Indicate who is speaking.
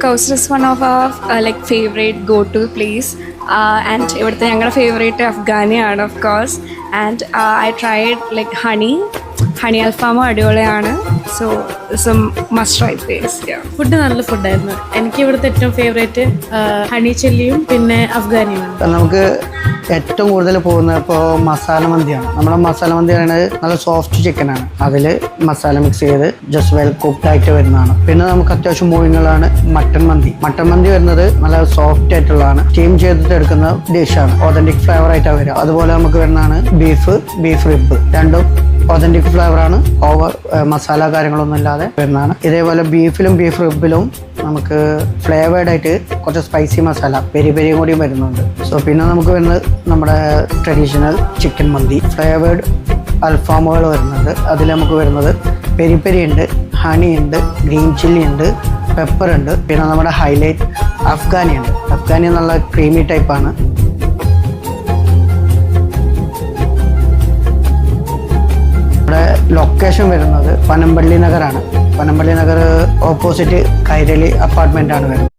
Speaker 1: Coast is one of our like favorite go-to place, and ഇവിടുത്തെ ഞങ്ങളുടെ favourite അഫ്ഗാനിയാണ് of course. And I tried like honey alfam അടിപൊളിയാണ്. So it's a must try place. Yeah.
Speaker 2: Food നല്ല ഫുഡായിരുന്നു. എനിക്ക് ഇവിടുത്തെ ഏറ്റവും favourite honey ചില്ലിയും പിന്നെ അഫ്ഗാനിയുമാണ്.
Speaker 3: നമുക്ക് ഏറ്റവും കൂടുതൽ പോകുന്നത് ഇപ്പോൾ മസാല മന്തിയാണ്. നമ്മുടെ മസാല മന്തി പറയുന്നത് നല്ല സോഫ്റ്റ് ചിക്കനാണ്. അതിൽ മസാല മിക്സ് ചെയ്ത് ജസ്റ്റ് വെൽ കുക്ക്ഡ് ആയിട്ട് വരുന്നതാണ്. പിന്നെ നമുക്ക് അത്യാവശ്യം മൂവിങ്ങളാണ് മട്ടൺ മന്തി. മട്ടൺ മന്തി വരുന്നത് നല്ല സോഫ്റ്റ് ആയിട്ടുള്ളതാണ്. സ്റ്റീം ചെയ്തിട്ട് എടുക്കുന്ന ഡിഷാണ്. ഒതന്റിക് ഫ്ലേവർ ആയിട്ടാണ് വരിക. അതുപോലെ നമുക്ക് വരുന്നതാണ് ബീഫ് റിബ്. രണ്ടും ഒതന്റിക് ഫ്ലേവറാണ്. ഓവർ മസാല കാര്യങ്ങളൊന്നും ഇല്ലാതെ വരുന്നതാണ്. ഇതേപോലെ ബീഫിലും ബീഫ് റിബിലും നമുക്ക് ഫ്ലേവേർഡ് ആയിട്ട് കുറച്ച് സ്പൈസി മസാല പെരിയും കൂടി വരുന്നുണ്ട്. സോ പിന്നെ നമുക്ക് വരുന്നത് നമ്മുടെ ട്രഡീഷണൽ ചിക്കൻ മന്തി. ഫ്ലേവേർഡ് അൽഫാമുകൾ വരുന്നുണ്ട്. അതിൽ നമുക്ക് വരുന്നത് പെരി ഉണ്ട്, ഹണി ഉണ്ട്, ഗ്രീൻ ചില്ലി ഉണ്ട്, പെപ്പർ ഉണ്ട്. പിന്നെ നമ്മുടെ ഹൈലൈറ്റ് അഫ്ഗാനി ഉണ്ട്. അഫ്ഗാനി നല്ല ക്രീമി ടൈപ്പാണ്. ഇവിടെ ലൊക്കേഷൻ വരുന്നത് പനമ്പള്ളി നഗറാണ്. പനമ്പള്ളി നഗർ ഓപ്പോസിറ്റ് കൈരളി അപ്പാർട്ട്മെൻ്റ് ആണ് വരുന്നത്.